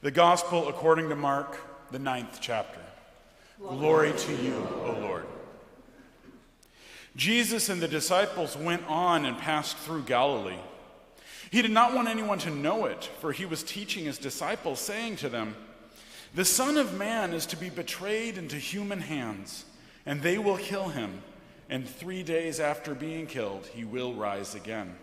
The Gospel according to Mark, the 9th chapter. Glory to you, O Lord. Jesus and the disciples went on and passed through Galilee. He did not want anyone to know it, for he was teaching his disciples, saying to them, "The Son of Man is to be betrayed into human hands, and they will kill him, and 3 days after being killed, he will rise again."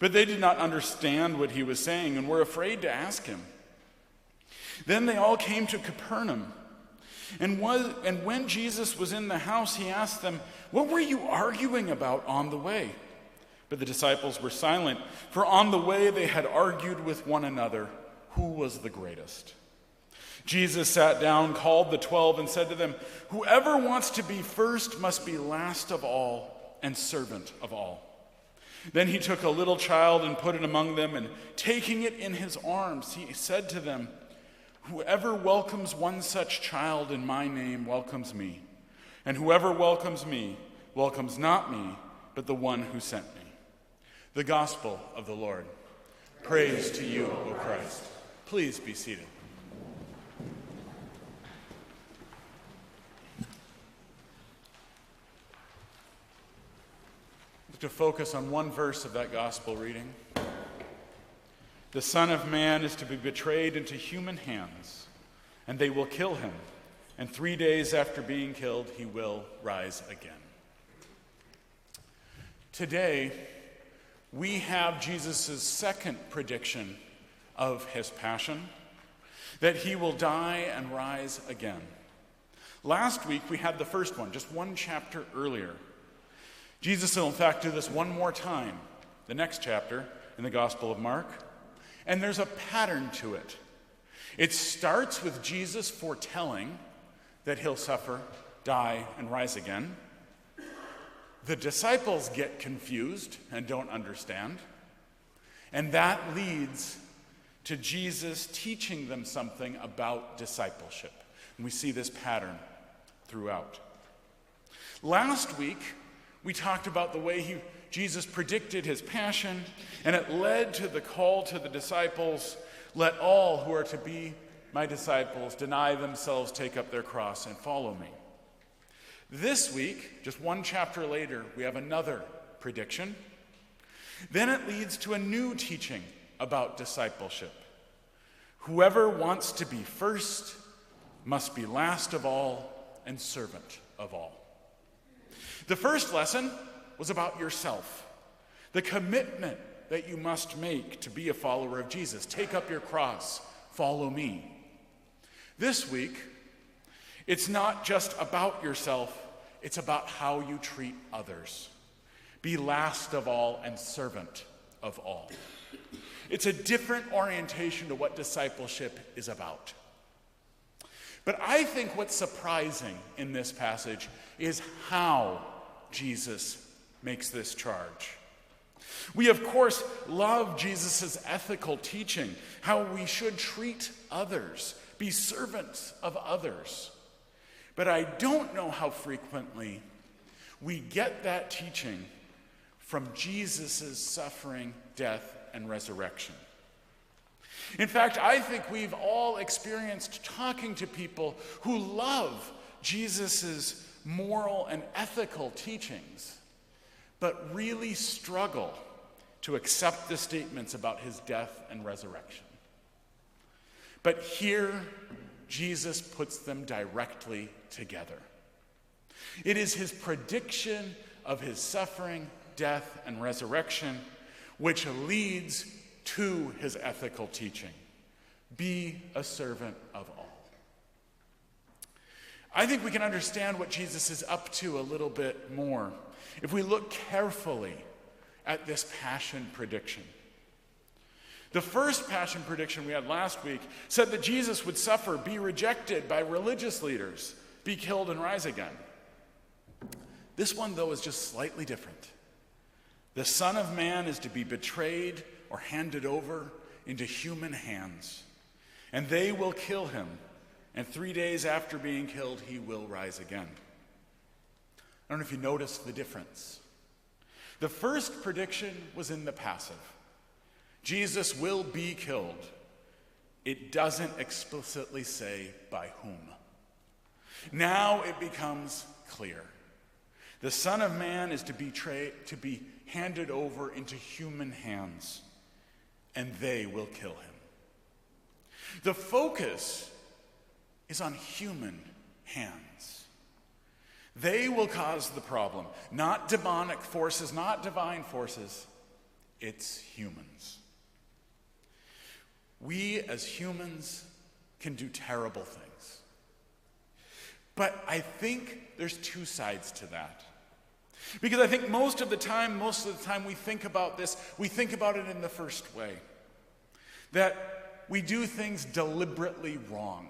But they did not understand what he was saying and were afraid to ask him. Then they all came to Capernaum. And when Jesus was in the house, he asked them, "What were you arguing about on the way?" But the disciples were silent, for on the way they had argued with one another who was the greatest. Jesus sat down, called the 12, and said to them, "Whoever wants to be first must be last of all and servant of all." Then he took a little child and put it among them, and taking it in his arms, he said to them, "Whoever welcomes one such child in my name welcomes me, and whoever welcomes me welcomes not me, but the one who sent me." The Gospel of the Lord. Praise to you, O Christ. Please be seated. To focus on one verse of that Gospel reading. The Son of Man is to be betrayed into human hands, and they will kill him, and 3 days after being killed, he will rise again. Today, we have Jesus' second prediction of his passion, that he will die and rise again. Last week, we had the first one, just one chapter earlier. Jesus will, in fact, do this one more time, the next chapter in the Gospel of Mark. And there's a pattern to it. It starts with Jesus foretelling that he'll suffer, die, and rise again. The disciples get confused and don't understand. And that leads to Jesus teaching them something about discipleship. And we see this pattern throughout. Last week, we talked about the way Jesus predicted his passion, and it led to the call to the disciples, "Let all who are to be my disciples deny themselves, take up their cross, and follow me." This week, just one chapter later, we have another prediction. Then it leads to a new teaching about discipleship. Whoever wants to be first must be last of all and servant of all. The first lesson was about yourself, the commitment that you must make to be a follower of Jesus. Take up your cross, follow me. This week, it's not just about yourself, it's about how you treat others. Be last of all and servant of all. It's a different orientation to what discipleship is about. But I think what's surprising in this passage is how Jesus makes this charge. We, of course, love Jesus' ethical teaching, how we should treat others, be servants of others. But I don't know how frequently we get that teaching from Jesus' suffering, death, and resurrection. In fact, I think we've all experienced talking to people who love Jesus' moral and ethical teachings, but really struggle to accept the statements about his death and resurrection. But here, Jesus puts them directly together. It is his prediction of his suffering, death, and resurrection which leads to his ethical teaching. Be a servant of all. I think we can understand what Jesus is up to a little bit more if we look carefully at this passion prediction. The first passion prediction we had last week said that Jesus would suffer, be rejected by religious leaders, be killed, and rise again. This one, though, is just slightly different. The Son of Man is to be betrayed or handed over into human hands, and they will kill him. And 3 days after being killed, he will rise again. I don't know if you noticed the difference. The first prediction was in the passive. Jesus will be killed. it doesn't explicitly say by whom. Now it becomes clear. The Son of Man is to be handed over into human hands, and they will kill him. The focus is on human hands. They will cause the problem, not demonic forces, not divine forces. It's humans. We as humans can do terrible things. But I think there's two sides to that. Because I think most of the time we think about this, we think about it in the first way. That we do things deliberately wrong.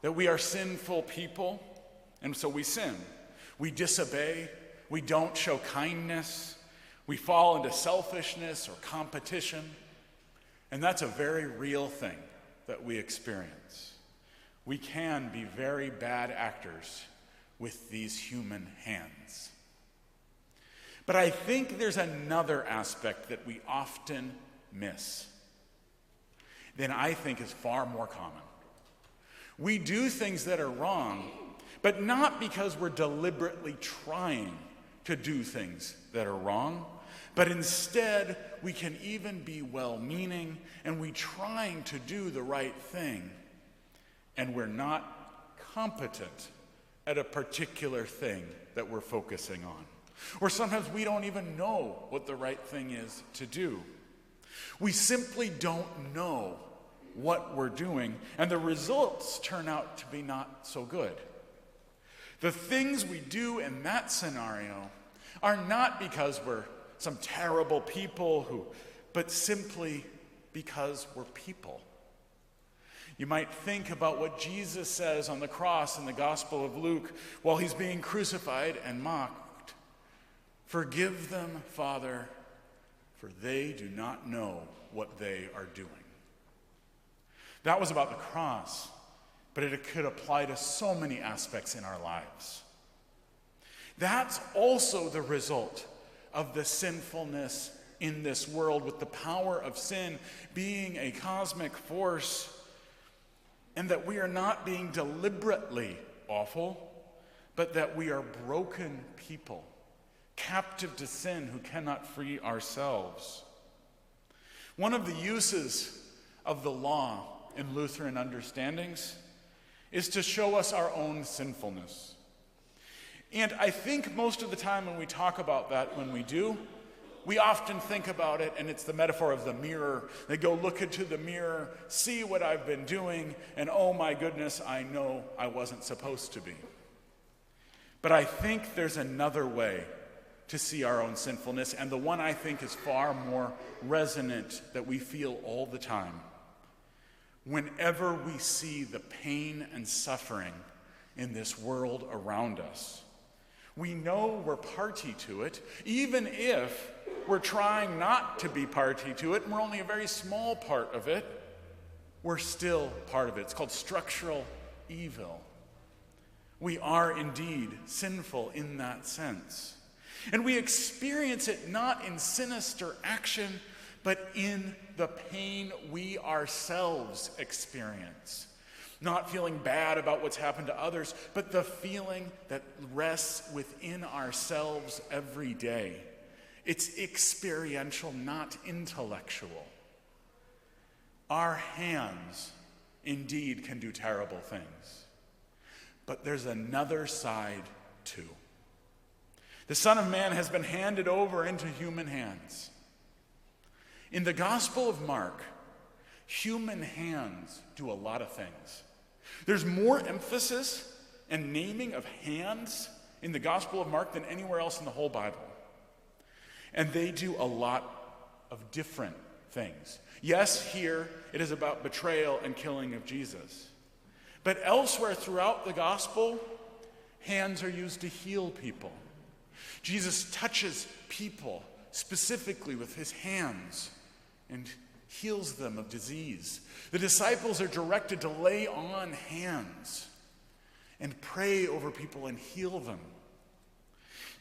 That we are sinful people, and so we sin. We disobey. We don't show kindness. We fall into selfishness or competition. And that's a very real thing that we experience. We can be very bad actors with these human hands. But I think there's another aspect that we often miss that I think is far more common. We do things that are wrong, but not because we're deliberately trying to do things that are wrong, but instead we can even be well-meaning and we're trying to do the right thing, and we're not competent at a particular thing that we're focusing on. Or sometimes we don't even know what the right thing is to do. We simply don't know what we're doing, and the results turn out to be not so good. The things we do in that scenario are not because we're some terrible people but simply because we're people. You might think about what Jesus says on the cross in the Gospel of Luke while he's being crucified and mocked. "Forgive them, Father, for they do not know what they are doing." That was about the cross, but it could apply to so many aspects in our lives. That's also the result of the sinfulness in this world, with the power of sin being a cosmic force, and that we are not being deliberately awful, but that we are broken people, captive to sin who cannot free ourselves. One of the uses of the law in Lutheran understandings is to show us our own sinfulness. And I think most of the time when we talk about that, when we do, we often think about it, and it's the metaphor of the mirror. They go look into the mirror, see what I've been doing, and oh my goodness, I know I wasn't supposed to be. But I think there's another way to see our own sinfulness, and the one I think is far more resonant that we feel all the time. Whenever we see the pain and suffering in this world around us, we know we're party to it, even if we're trying not to be party to it, and we're only a very small part of it, we're still part of it. It's called structural evil. We are indeed sinful in that sense. And we experience it not in sinister action, but in the pain we ourselves experience. Not feeling bad about what's happened to others, but the feeling that rests within ourselves every day. It's experiential, not intellectual. Our hands indeed can do terrible things. But there's another side too. The Son of Man has been handed over into human hands. In the Gospel of Mark, human hands do a lot of things. There's more emphasis and naming of hands in the Gospel of Mark than anywhere else in the whole Bible. And they do a lot of different things. Yes, here it is about betrayal and killing of Jesus. But elsewhere throughout the Gospel, hands are used to heal people. Jesus touches people specifically with his hands and heals them of disease. The disciples are directed to lay on hands and pray over people and heal them.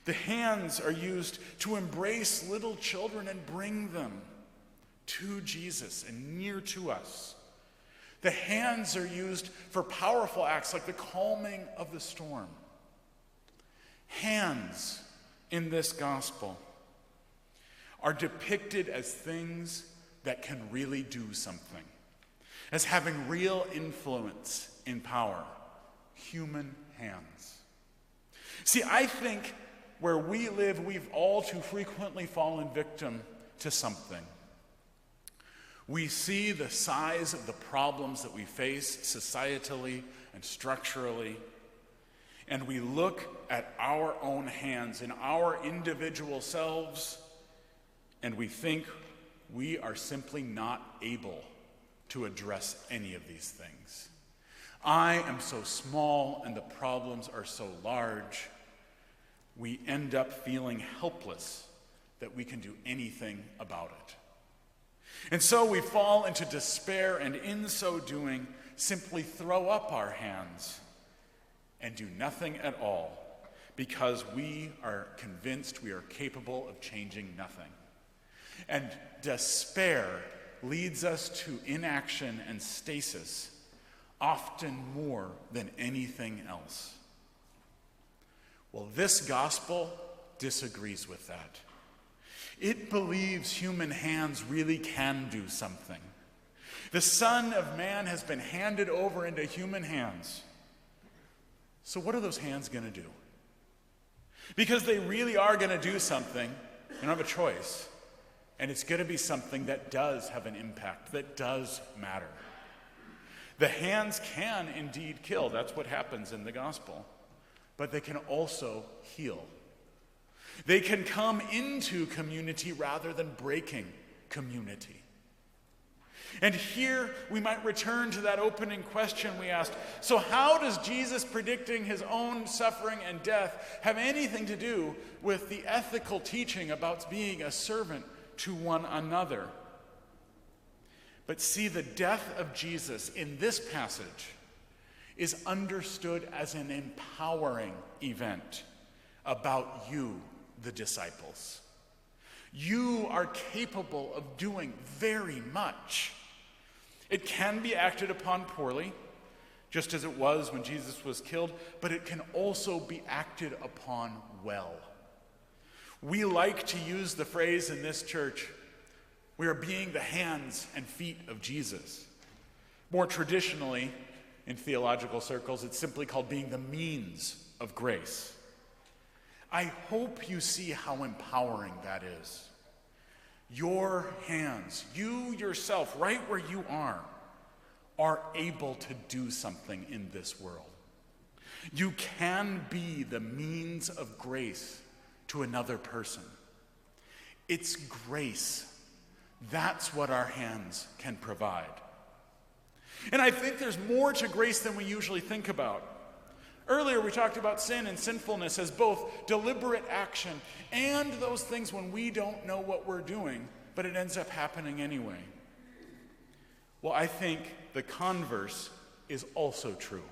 The hands are used to embrace little children and bring them to Jesus and near to us. The hands are used for powerful acts like the calming of the storm. Hands in this gospel are depicted as things that can really do something, as having real influence in power. Human hands. See, I think where we live, we've all too frequently fallen victim to something. We see the size of the problems that we face societally and structurally, and we look at our own hands in our individual selves, and we think we are simply not able to address any of these things. I am so small and the problems are so large, we end up feeling helpless that we can do anything about it. And so we fall into despair, and in so doing, simply throw up our hands and do nothing at all because we are convinced we are capable of changing nothing. And despair leads us to inaction and stasis, often more than anything else. Well, this gospel disagrees with that. It believes human hands really can do something. The Son of Man has been handed over into human hands. So what are those hands going to do? Because they really are going to do something. You don't have a choice. And it's going to be something that does have an impact, that does matter. The hands can indeed kill. That's what happens in the gospel. But they can also heal. They can come into community rather than breaking community. And here we might return to that opening question we asked. So how does Jesus predicting his own suffering and death have anything to do with the ethical teaching about being a servant to one another? But see, the death of Jesus in this passage is understood as an empowering event about you, the disciples. You are capable of doing very much. It can be acted upon poorly, just as it was when Jesus was killed, but it can also be acted upon well. We like to use the phrase in this church, we are being the hands and feet of Jesus. More traditionally, in theological circles, it's simply called being the means of grace. I hope you see how empowering that is. Your hands, you yourself, right where you are able to do something in this world. You can be the means of grace to another person. It's grace. That's what our hands can provide. And I think there's more to grace than we usually think about. Earlier we talked about sin and sinfulness as both deliberate action and those things when we don't know what we're doing, but it ends up happening anyway. Well, I think the converse is also true.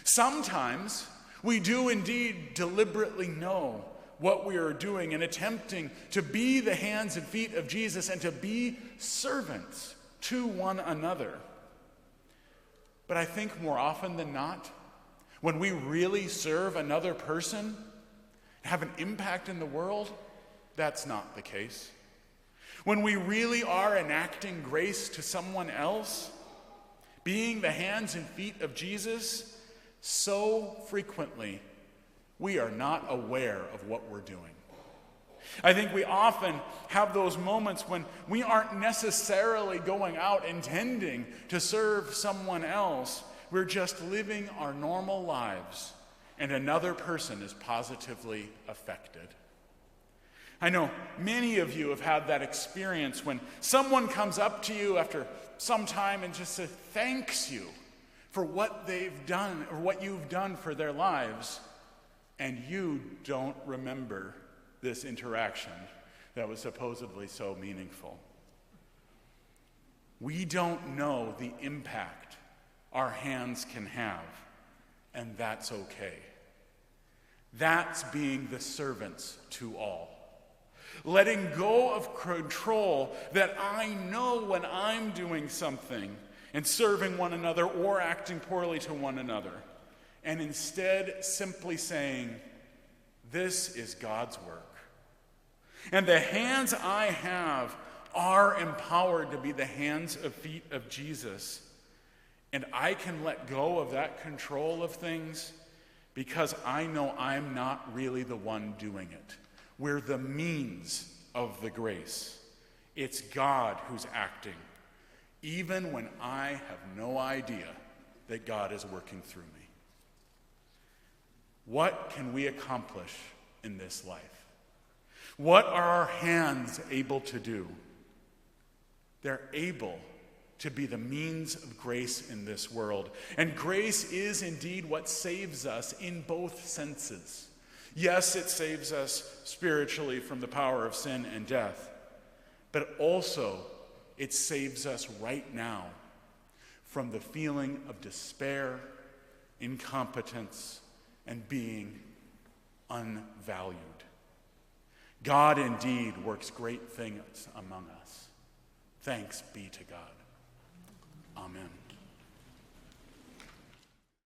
Sometimes we do indeed deliberately know what we are doing and attempting to be the hands and feet of Jesus and to be servants to one another. But I think more often than not, when we really serve another person, have an impact in the world, that's not the case. When we really are enacting grace to someone else, being the hands and feet of Jesus, so frequently we are not aware of what we're doing. I think we often have those moments when we aren't necessarily going out intending to serve someone else. We're just living our normal lives, and another person is positively affected. I know many of you have had that experience when someone comes up to you after some time and just thanks you for what they've done or what you've done for their lives, and you don't remember this interaction that was supposedly so meaningful. We don't know the impact our hands can have, and that's okay. That's being the servants to all. Letting go of control that I know when I'm doing something and serving one another or acting poorly to one another, and instead simply saying, this is God's work. And the hands I have are empowered to be the hands and feet of Jesus. And I can let go of that control of things because I know I'm not really the one doing it. We're the means of the grace. It's God who's acting, even when I have no idea that God is working through me. What can we accomplish in this life? What are our hands able to do? They're able to be the means of grace in this world. And grace is indeed what saves us in both senses. Yes, it saves us spiritually from the power of sin and death, but also it saves us right now from the feeling of despair, incompetence, and being unvalued. God indeed works great things among us. Thanks be to God. Amen.